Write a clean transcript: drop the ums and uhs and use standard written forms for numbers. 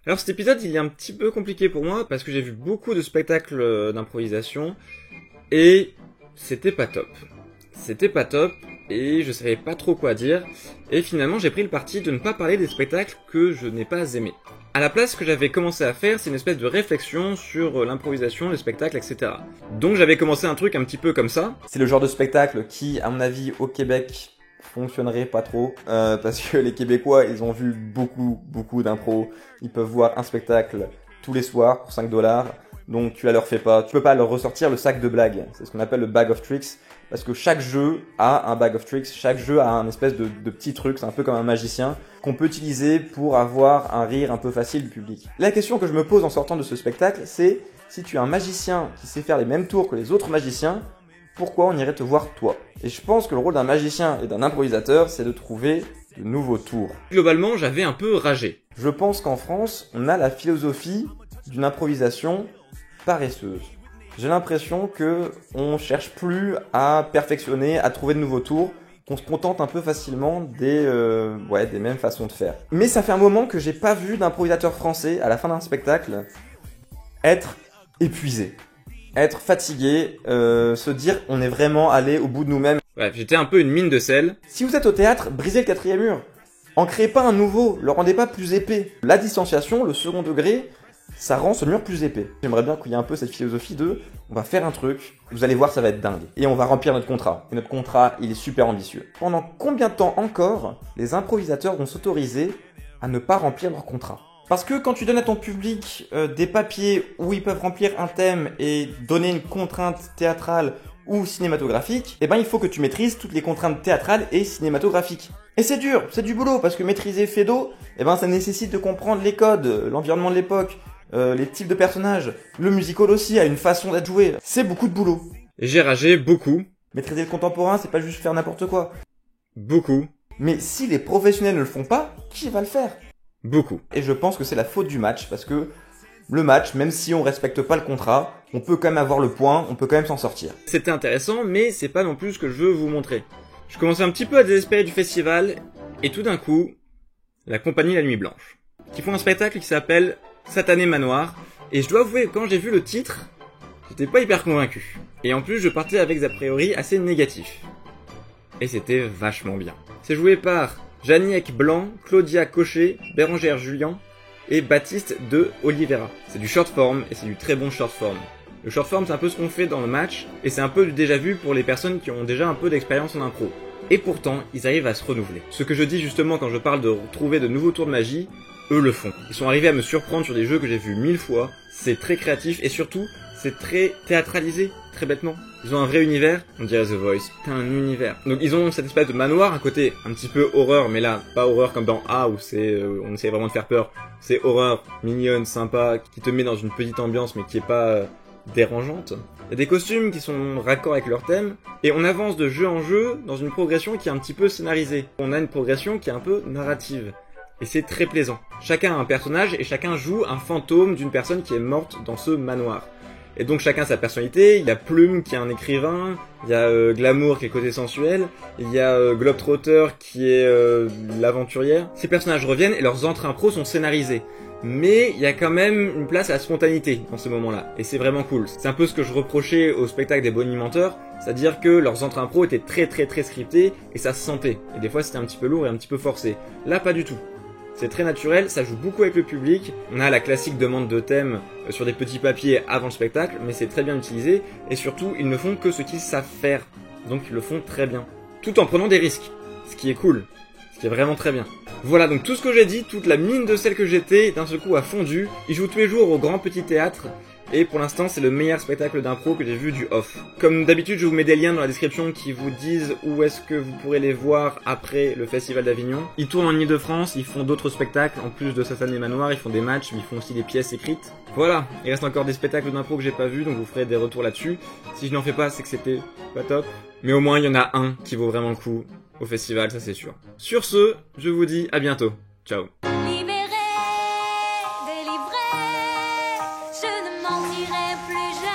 Alors cet épisode il est un petit peu compliqué pour moi parce que j'ai vu beaucoup de spectacles d'improvisation et c'était pas top. C'était pas top et je savais pas trop quoi dire et finalement j'ai pris le parti de ne pas parler des spectacles que je n'ai pas aimés. À la place, ce que j'avais commencé à faire, c'est une espèce de réflexion sur l'improvisation, le spectacle, etc. Donc j'avais commencé un truc un petit peu comme ça. C'est le genre de spectacle qui, à mon avis, au Québec, fonctionnerait pas trop. Parce que les Québécois, ils ont vu beaucoup d'impro. Ils peuvent voir un spectacle tous les soirs pour 5$. Donc tu la leur fais pas. Tu peux pas leur ressortir le sac de blagues. C'est ce qu'on appelle le bag of tricks. Parce que chaque jeu a un bag of tricks. Chaque jeu a un espèce de petit truc. C'est un peu comme un magicien qu'on peut utiliser pour avoir un rire un peu facile du public. La question que je me pose en sortant de ce spectacle, c'est si tu es un magicien qui sait faire les mêmes tours que les autres magiciens, pourquoi on irait te voir toi? Et je pense que le rôle d'un magicien et d'un improvisateur, c'est de trouver de nouveaux tours. Globalement, j'avais un peu ragé. Je pense qu'en France, on a la philosophie d'une improvisation paresseuse. J'ai l'impression que on cherche plus à perfectionner, à trouver de nouveaux tours, qu'on se contente un peu facilement des mêmes façons de faire. Mais ça fait un moment que j'ai pas vu d'improvisateur français à la fin d'un spectacle être épuisé, être fatigué, se dire on est vraiment allé au bout de nous-mêmes. Bref, j'étais un peu une mine de sel. Si vous êtes au théâtre, brisez le quatrième mur. En créez pas un nouveau, le rendez pas plus épais. La distanciation, le second degré, ça rend ce mur plus épais. J'aimerais bien qu'il y ait un peu cette philosophie de on va faire un truc, vous allez voir ça va être dingue. Et on va remplir notre contrat. Et notre contrat, il est super ambitieux. Pendant combien de temps encore les improvisateurs vont s'autoriser à ne pas remplir leur contrat? Parce que quand tu donnes à ton public des papiers où ils peuvent remplir un thème et donner une contrainte théâtrale ou cinématographique, eh ben il faut que tu maîtrises toutes les contraintes théâtrales et cinématographiques. Et c'est dur, c'est du boulot, parce que maîtriser Feydeau, eh ben ça nécessite de comprendre les codes, l'environnement de l'époque, les types de personnages. Le musical aussi a une façon d'être joué. C'est beaucoup de boulot. Et j'ai ragé beaucoup. Maîtriser le contemporain, c'est pas juste faire n'importe quoi. Beaucoup. Mais si les professionnels ne le font pas, qui va le faire? Beaucoup. Et je pense que c'est la faute du match, parce que le match, même si on respecte pas le contrat, on peut quand même avoir le point, on peut quand même s'en sortir. C'était intéressant, mais c'est pas non plus ce que je veux vous montrer. Je commençais un petit peu à désespérer du festival, et tout d'un coup, la compagnie La Nuit Blanche, qui font un spectacle qui s'appelle Satané Manoir, et je dois avouer que quand j'ai vu le titre, j'étais pas hyper convaincu. Et en plus, je partais avec des a priori assez négatifs. Et c'était vachement bien. C'est joué par Janiek Blanc, Claudia Cochet, Bérangère Julien et Baptiste de Oliveira. C'est du short form et c'est du très bon short form. Le short form c'est un peu ce qu'on fait dans le match et c'est un peu du déjà vu pour les personnes qui ont déjà un peu d'expérience en impro. Et pourtant, ils arrivent à se renouveler. Ce que je dis justement quand je parle de trouver de nouveaux tours de magie, eux le font. Ils sont arrivés à me surprendre sur des jeux que j'ai vus 1000 fois. C'est très créatif et surtout, c'est très théâtralisé, très bêtement. Ils ont un vrai univers, on dirait The Voice, c'est un univers. Donc ils ont cette espèce de manoir, un côté un petit peu horreur, mais là, pas horreur comme dans A où c'est, on essaie vraiment de faire peur. C'est horreur, mignonne, sympa, qui te met dans une petite ambiance mais qui est pas dérangeante. Il y a des costumes qui sont raccords avec leur thème, et on avance de jeu en jeu dans une progression qui est un petit peu scénarisée. On a une progression qui est un peu narrative. Et c'est très plaisant. Chacun a un personnage et chacun joue un fantôme d'une personne qui est morte dans ce manoir. Et donc chacun sa personnalité, il y a Plume qui est un écrivain, il y a Glamour qui est côté sensuel, il y a Globetrotter qui est l'aventurière. Ces personnages reviennent et leurs entrées impro sont scénarisées. Mais il y a quand même une place à la spontanéité dans ce moment-là, et c'est vraiment cool. C'est un peu ce que je reprochais au spectacle des Bonimenteurs, c'est-à-dire que leurs entrées impro étaient très scriptées, et ça se sentait. Et des fois c'était un petit peu lourd et un petit peu forcé. Là pas du tout. C'est très naturel, ça joue beaucoup avec le public. On a la classique demande de thème sur des petits papiers avant le spectacle, mais c'est très bien utilisé, et surtout ils ne font que ce qu'ils savent faire, donc ils le font très bien. Tout en prenant des risques, ce qui est cool. Ce qui est vraiment très bien. Voilà donc tout ce que j'ai dit, toute la mine de sel que j'étais, d'un seul coup a fondu. Ils jouent tous les jours au Grand Petit Théâtre. Et pour l'instant c'est le meilleur spectacle d'impro que j'ai vu du off. Comme d'habitude je vous mets des liens dans la description qui vous disent où est-ce que vous pourrez les voir après le Festival d'Avignon. Ils tournent en Ile-de-France, ils font d'autres spectacles, en plus de Satané Manoir, ils font des matchs, mais ils font aussi des pièces écrites. Voilà, il reste encore des spectacles d'impro que j'ai pas vus, donc vous ferez des retours là-dessus. Si je n'en fais pas, c'est que c'était pas top. Mais au moins il y en a un qui vaut vraiment le coup au festival, ça c'est sûr. Sur ce, je vous dis à bientôt. Ciao. Libéré, délivré, je ne mentirai plus jamais.